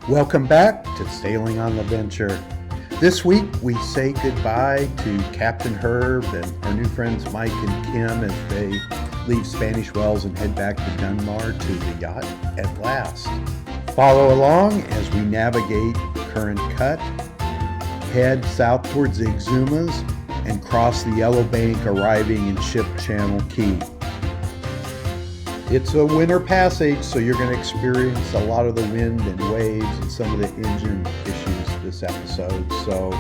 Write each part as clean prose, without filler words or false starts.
Welcome back to Sailing on the Venture. This week we say goodbye to Captain Herb and our new friends Mike and Kim as they leave Spanish Wells and head back to Dunmar to the yacht at last. Follow along as we navigate Current Cut, head south towards the Exumas, and cross the Yellow Bank, arriving in Ship Channel Cay. It's a winter passage, so you're going to experience a lot of the wind and waves and some of the engine issues this episode. So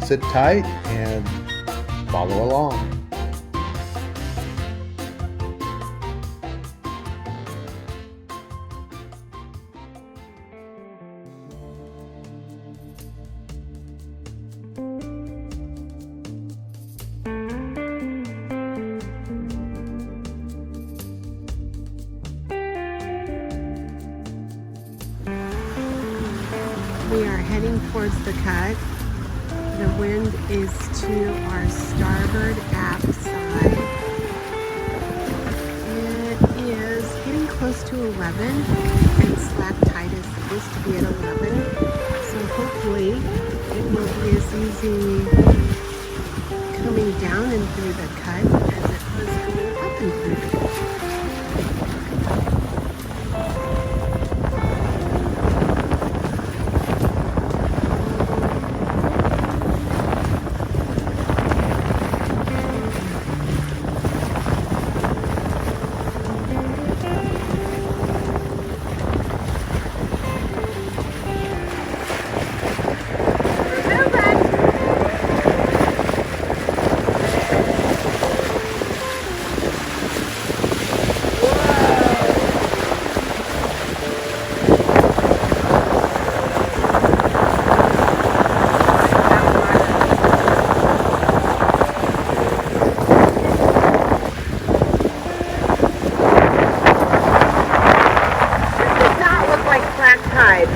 sit tight and follow along. We are heading towards the cut. The wind is to our starboard aft side. It is getting close to 11 and slack tide is supposed to be at 11. So hopefully it will be as easy coming down and through the cut as it was coming up and through the cut. Now we're in slack tide.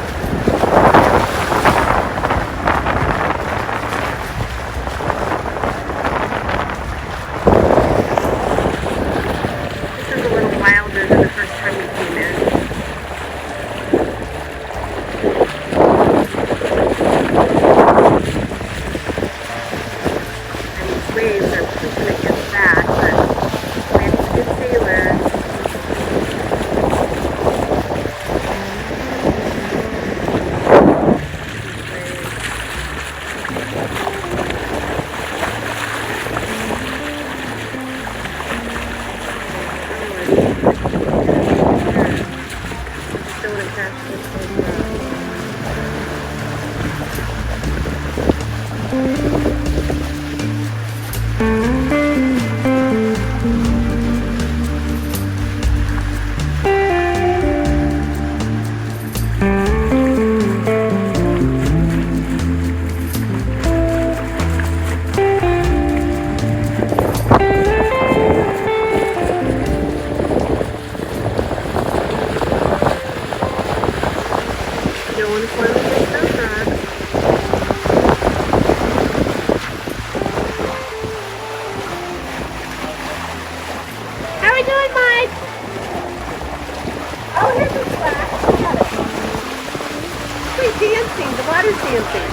See how the water's dancing?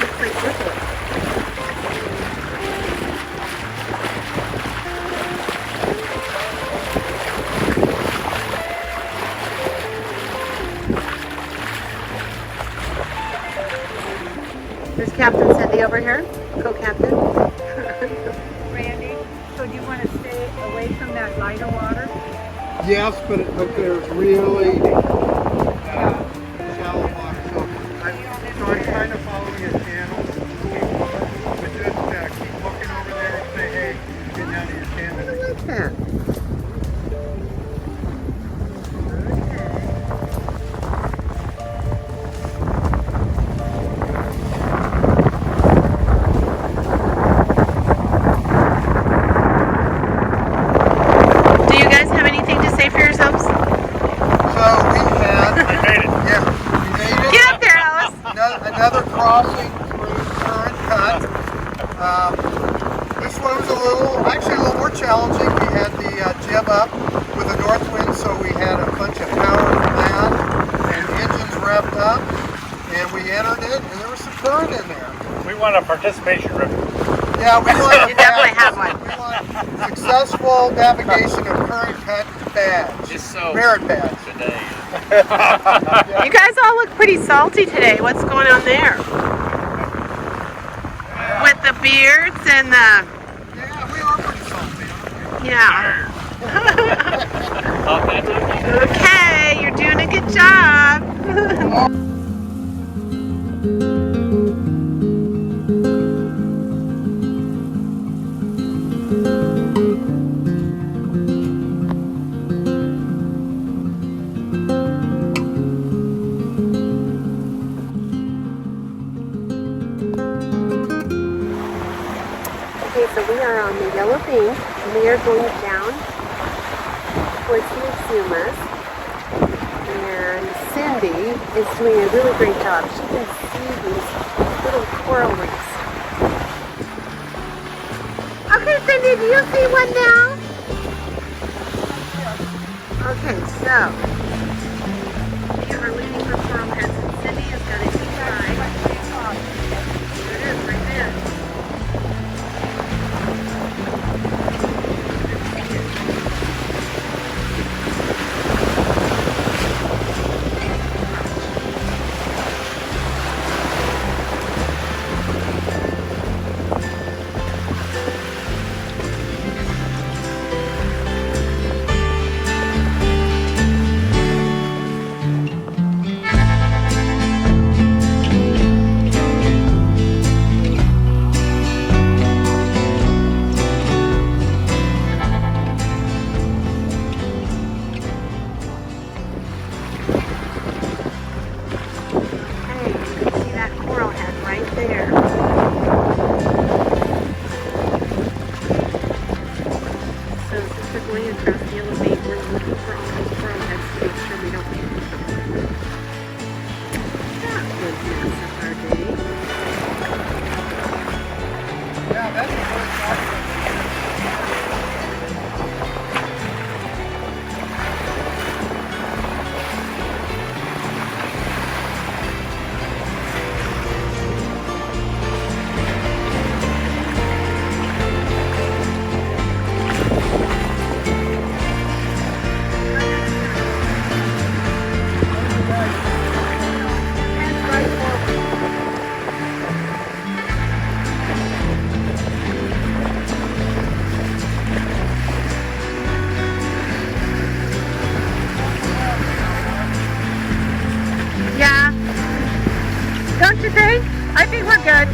Looks like ripples. There's Captain Cindy over here, co-captain. Randy, so do you want to stay away from that lighter water? Yes, but there's really shallow water. So I'm trying to follow your channel. But just keep looking over there and say, hey, get down to your channel. I like that. Another crossing through Current Cut. This one was actually a little more challenging. had the jib up with the north wind, so we had a bunch of power from that, and engines revved up, and we entered it, and there was some current in there. We want a participation ribbon. Yeah, we want You definitely have one. We want successful navigation of current cut badge. Just so Merit badge. today. You guys all look pretty salty today. What's going on there? With the beards and the... Yeah, we are pretty salty. Yeah. Thought that time. Okay, you're doing a good job. Okay, so we are on the Yellow Bank, and we are going down towards the Exumas. And Cindy is doing a really great job. She can see these little coral reefs. Okay, Cindy, do you see one now? Okay, so we are leaving for coral heads, and Cindy is going to keep trying. There it is, right there. Don't you think? I think we're good.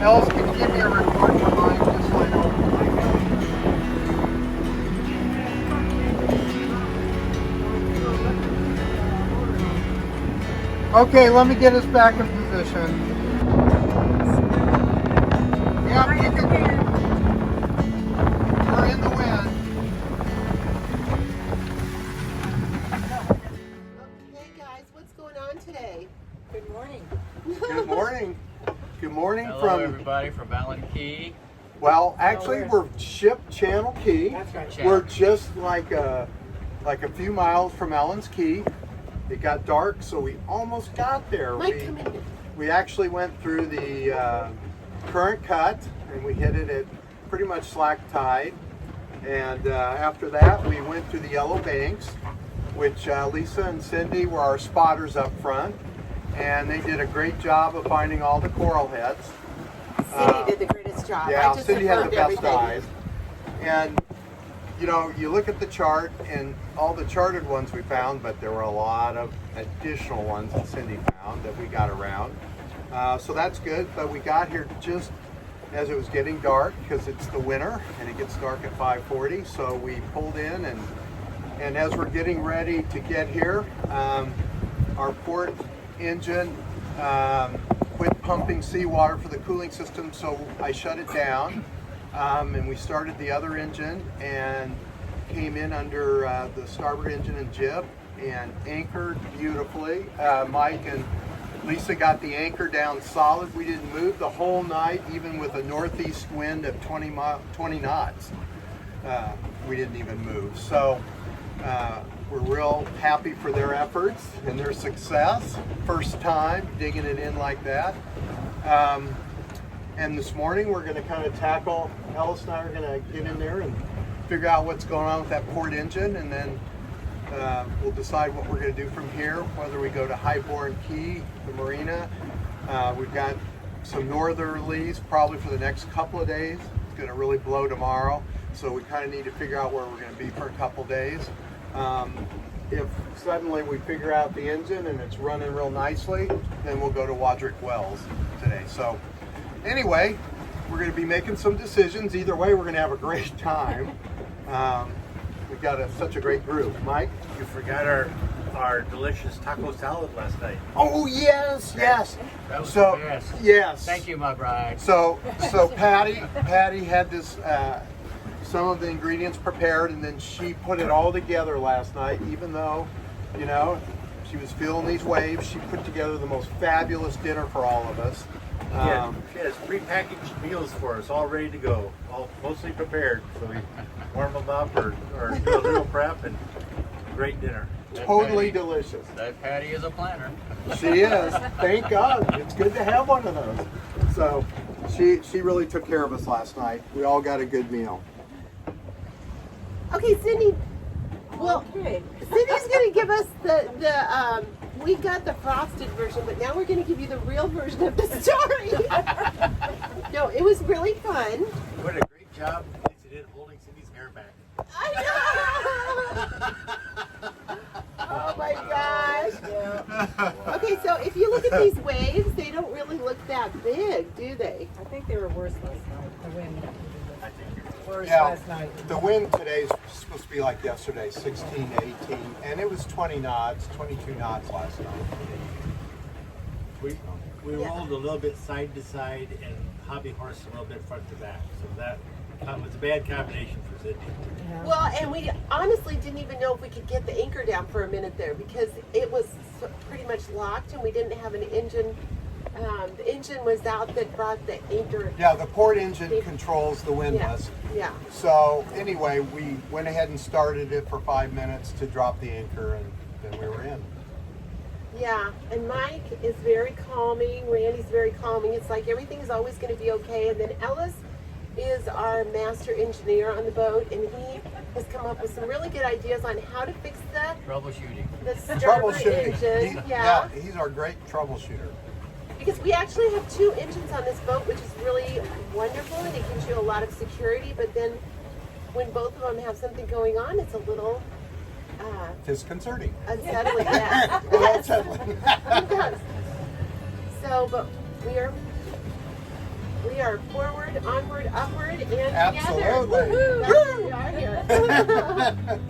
Else, can you give me a report for mine, just so I know? Okay, let me get us back in position. Yeah, we're in the wind. Hey guys, what's going on today? Good morning. Good morning. Good morning Hello from everybody from Highbourne Cay Well, actually, we're Ship Channel Cay. That's right. We're just like a few miles from Ellen's Key. It got dark, so we almost got there. Mike, come in. We actually went through the current cut, and we hit it at pretty much slack tide. And after that, we went through the Yellow Banks, which Lisa and Cindy were our spotters up front, and they did a great job of finding all the coral heads. Cindy did the greatest job. Yeah, I just Cindy had the confirmed best everything. eyes. And you know, you look at the chart and all the charted ones we found, but there were a lot of additional ones that Cindy found that we got around. So that's good, but we got here just as it was getting dark because it's the winter and it gets dark at 5:40. So we pulled in, and as we're getting ready to get here, our port engine quit pumping seawater for the cooling system, so I shut it down. And we started the other engine and came in under the starboard engine and jib and anchored beautifully. Mike and Lisa got the anchor down solid. We didn't move the whole night, even with a northeast wind of 20 knots. We didn't even move. So we're real happy for their efforts and their success. First time digging it in like that. And this morning we're going to kind of tackle, Ellis and I are going to get in there and figure out what's going on with that port engine, and then we'll decide what we're going to do from here, whether we go to Highbourne Cay, the marina. We've got some northerlies probably for the next couple of days. It's going to really blow tomorrow, so we kind of need to figure out where we're going to be for a couple of days. If suddenly we figure out the engine and it's running real nicely, then we'll go to Wadrick Wells today. So anyway, we're going to be making some decisions. Either way, we're going to have a great time. We've got such a great group. Mike? You forgot our delicious taco salad last night. Oh, yes, yes. That was So, the best. yes. Thank you, my bride. So Patty had this, some of the ingredients prepared, and then she put it all together last night, even though, you know, she was feeling these waves. She put together the most fabulous dinner for all of us. She has prepackaged meals for us, all ready to go, all mostly prepared. So we warm them up or do a little prep, and great dinner. Totally delicious. That Patty is a planner. She is. Thank God. It's good to have one of those. So she really took care of us last night. We all got a good meal. Okay, Cindy. Well, Cindy's going to give us the we got the frosted version, but now we're going to give you the real version of the story. No, it was really fun. What a great job Lisa did holding Cindy's hair back. I know. Oh my gosh. Okay, so if you look at these waves, they don't really look that big, do they? I think they were worse last night. The wind I think worse Yeah, last night. the wind today is supposed to be like yesterday, 16 to 18, and it was 20 knots, 22 knots last night. we rolled a little bit side to side and hobby horse a little bit front to back. So that was a bad combination for Sydney. Well, and we honestly didn't even know if we could get the anchor down for a minute there because it was pretty much locked and we didn't have an engine. The engine was out that brought the anchor. Yeah, the port engine controls the windlass. Yeah. So anyway, we went ahead and started it for 5 minutes to drop the anchor, and then we were in. Yeah, and Mike is very calming. Randy's very calming. It's like everything's always going to be okay. And then Ellis is our master engineer on the boat, and he has come up with some really good ideas on how to fix Troubleshooting. the starboard engine. Yeah, he's our great troubleshooter. Because we actually have two engines on this boat, which is really wonderful, and it gives you a lot of security. But then when both of them have something going on, it's a little Disconcerting. unsettling. Yeah. Unsettling. It does. So, but we are forward, onward, upward, and Absolutely. together. That's what we are here.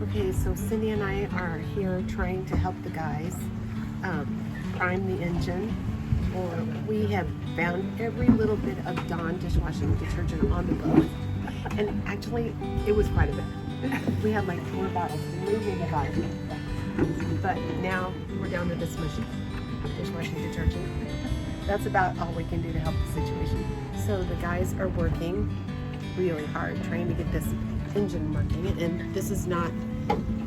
Okay, so Cindy and I are here trying to help the guys prime the engine. We have found every little bit of Dawn dishwashing detergent on the boat, and actually, it was quite a bit. We had like 4 bottles. We moved about it. But now we're down to this much dishwashing detergent. that's about all we can do to help the situation. So the guys are working really hard trying to get this engine working, and this is not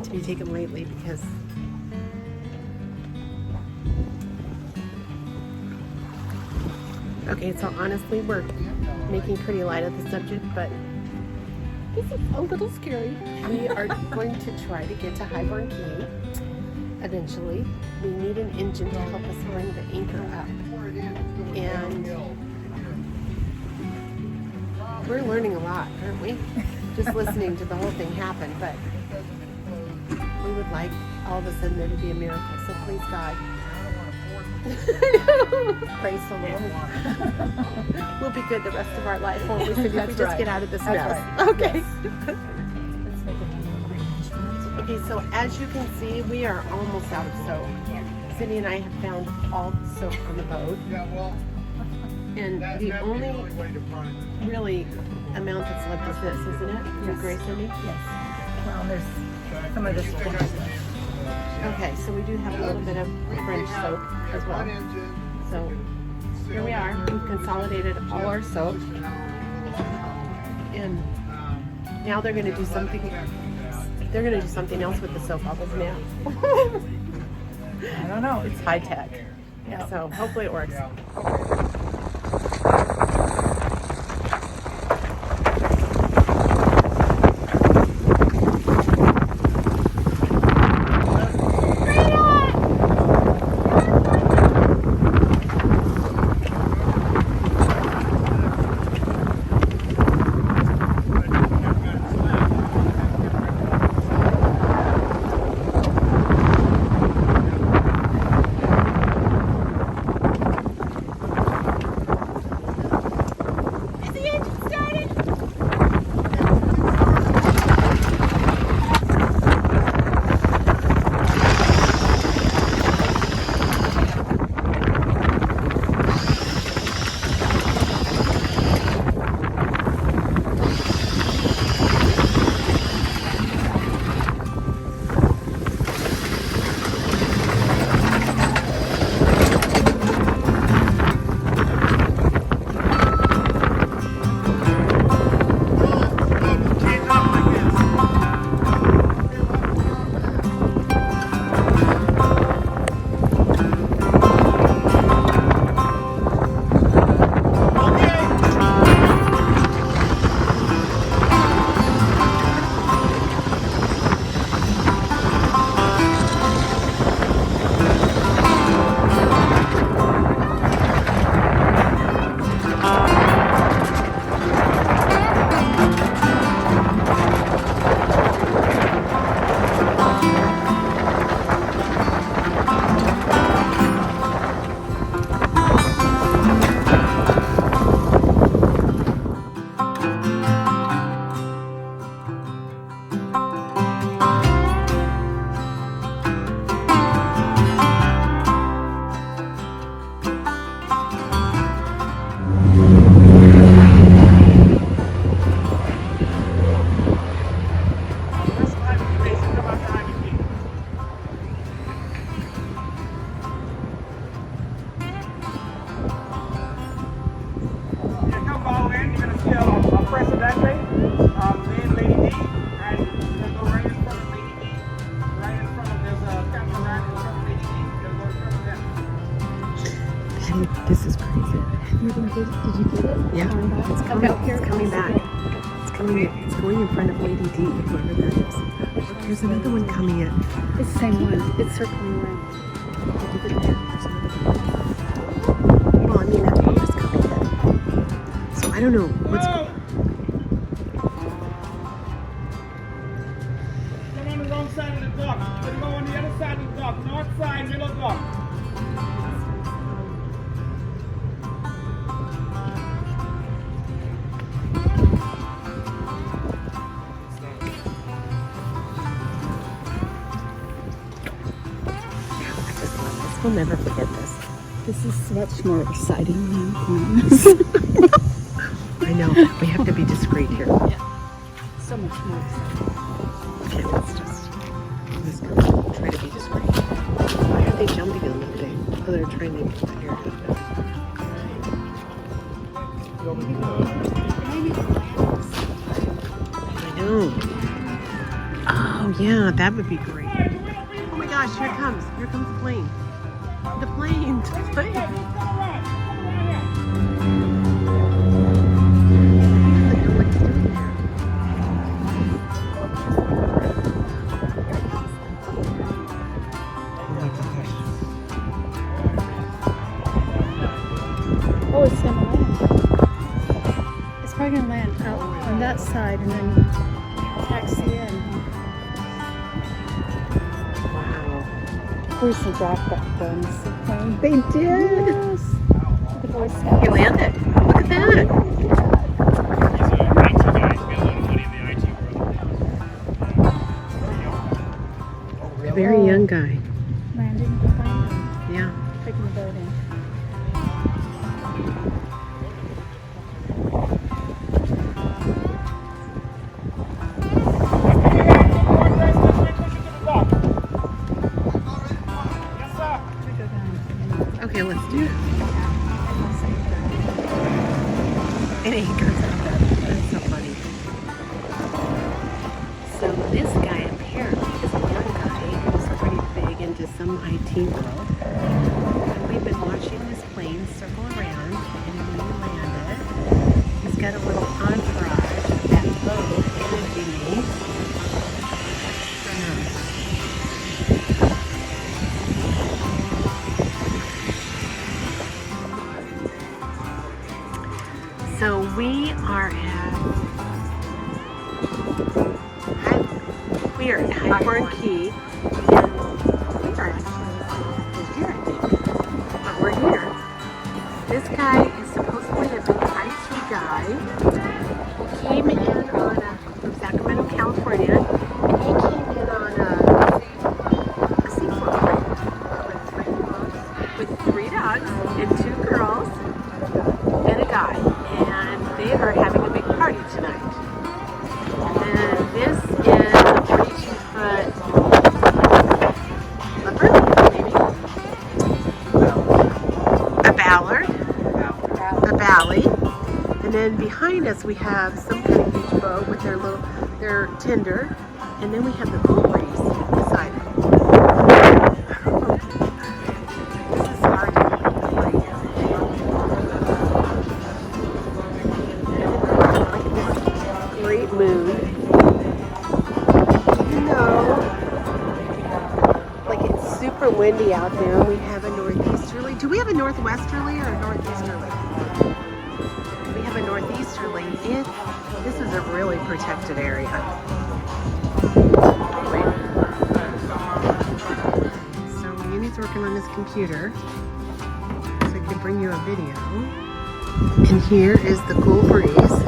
to be taken lightly because okay, so honestly we're making pretty light of the subject, but this is a little scary. We are going to try to get to Highbourne Cay eventually. We need an engine to help us bring the anchor up, and we're learning a lot, aren't we? Just listening to the whole thing happen, but we would like all of a sudden there to be a miracle. So please God. Praise the Lord. We'll be good the rest of our life, won't we? So if we just get out of this mess. Okay. Okay, so as you can see, we are almost out of soap. Cindy and I have found all the soap on the boat. And the only really amount that's left is this, isn't it? Is it gray, Cindy? Yes. Well, there's some of this finished. Okay, so we do have a little bit of French soap as well. So here we are. We've consolidated all our soap. And now they're going to do something. They're going to do something else with the soap bubbles now. I don't know. It's high tech. Yeah. So hopefully it works. This is crazy. Did you get it? Yeah, it's coming. It's coming back. It's coming. It's going in front of Lady D. Whoever that is. Look, there's another one coming in. It's the same one. It's circling around. Look at that. There's another one. Well, I mean that boat is coming in. So I don't know what's. Come on the wrong side of the dock. Let's go on the other side of the dock. North side, middle dock. We'll never forget this. This is much more exciting than Queens. I know. We have to be discreet here. Yeah. So much more exciting. Okay, let's go try to be discreet. Why are they jumping on that thing? Oh, they're trying to get here. know. Oh yeah, that would be great. Oh my gosh, here it comes. Here comes the plane. The plane. The plane. Look at what it's doing there. Oh, it's gonna land. It's probably gonna land out on that side and then taxi in. Wow. Boys and Jack guns. They did. Yes. The Boy Scouts. He landed. Look at that. A very young guy. Landing behind them. Yeah. Taking the boat in. Okay, let's do it. And he goes out there. That's so funny. So this guy apparently is a young guy who's pretty big into some IT world. And we've been watching this plane circle around, and when we landed, he's got a little entourage of that boat and a dinghy. So we are at Highbourne Cay, and we are actually here, I think. But we're here. This guy is supposedly a big IT guy. He came in on from Sacramento, California, and he came in on a seafloat plane with three dogs and two girls and a guy. And they are having a big party tonight. And this is a 32-foot leopard, maybe? A ballard, a bally, and then behind us we have some kind of huge boat with their tender, and then we have the cool breeze beside it. This is hard to breathe. Great moon. You know, like it's super windy out there. We have a northeasterly. Do we have a northwesterly or a northeasterly? We have a northeasterly. This is a really protected area. Anyway, so Annie's working on his computer, so I can bring you a video. And here is the cool breeze.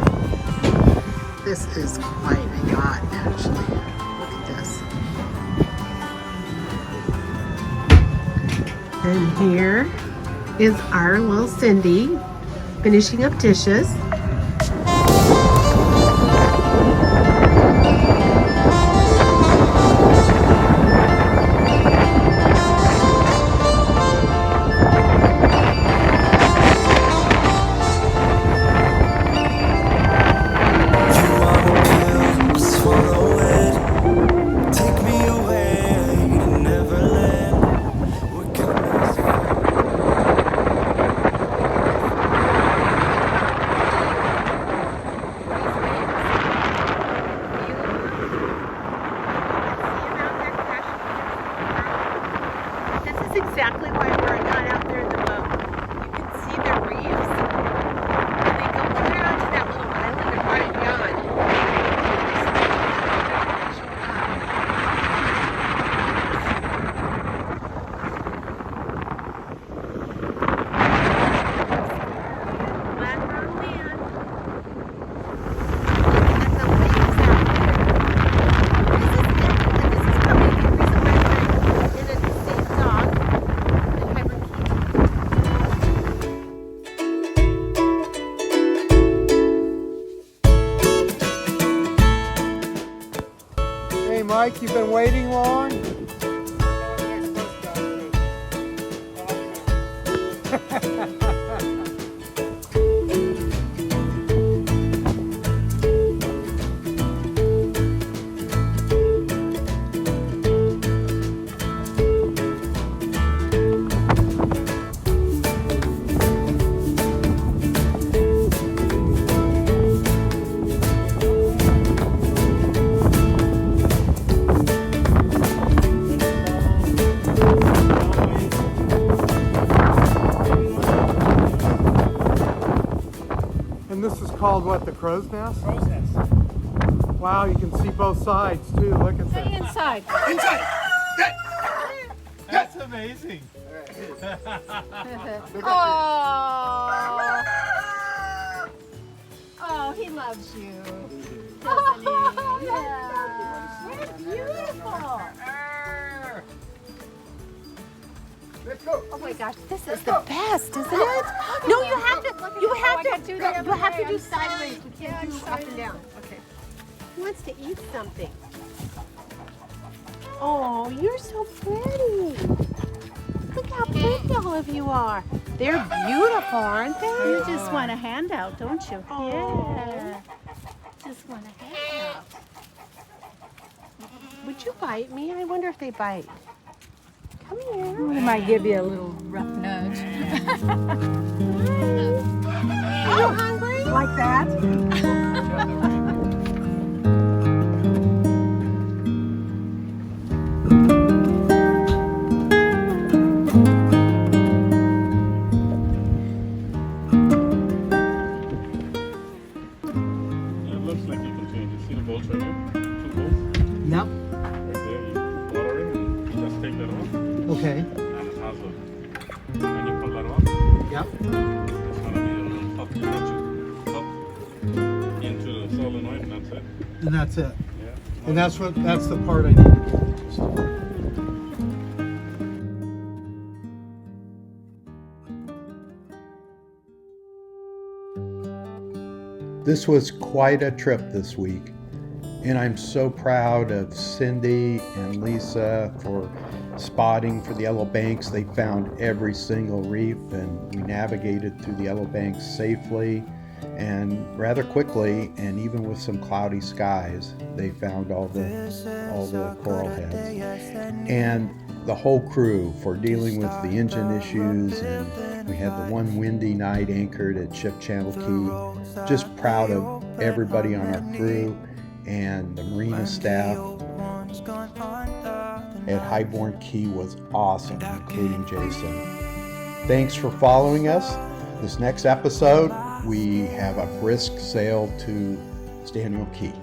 This is quite a yacht, actually. Look at this. And here is our little Cindy finishing up dishes. Exactly why we're not out there in the boat. You can see the reefs, and they go clear out to that little island and right beyond. Land on land. And the waves out there. This is probably the reason why we're in a safe dock. Hey Mike, you've been waiting long? called what, the crow's nest? Crow's nest. Wow, you can see both sides too. Look at Stay this. inside. That's amazing. Oh. Oh, he loves you. Doesn't he? Yeah. You're beautiful. Oh my gosh, this is the best, isn't it? No, you have to. You have to do sideways. We can't do up and down. Okay. He wants to eat something. Oh, you're so pretty. Look how pretty all of you are. They're beautiful, aren't they? You just want a handout, don't you? Oh. Yeah. Just want a handout. Would you bite me? I wonder if they bite. Come here. They might give you a little rough nudge. Are you hungry? Like that? It looks like you can change it. See the bolts right here? 2 bolts. Yep. Right there. You water it and you just take that off. Okay. And it has a, when you pull that off, Yep. it's gonna be a little puff that you puff into the solenoid and that's it. And that's it. Yeah. And that's the part I need to get. This was quite a trip this week, and I'm so proud of Cindy and Lisa for spotting for the Yellow Banks. They found every single reef, and we navigated through the Yellow Banks safely and rather quickly, and even with some cloudy skies, they found all the coral heads. And the whole crew for dealing with the engine issues, and we had the one windy night anchored at Ship Channel Cay. Just proud of everybody on our crew and the marina staff at Highbourne Cay was awesome, including Jason. Thanks for following us. This next episode, we have a brisk sail to Daniel Key.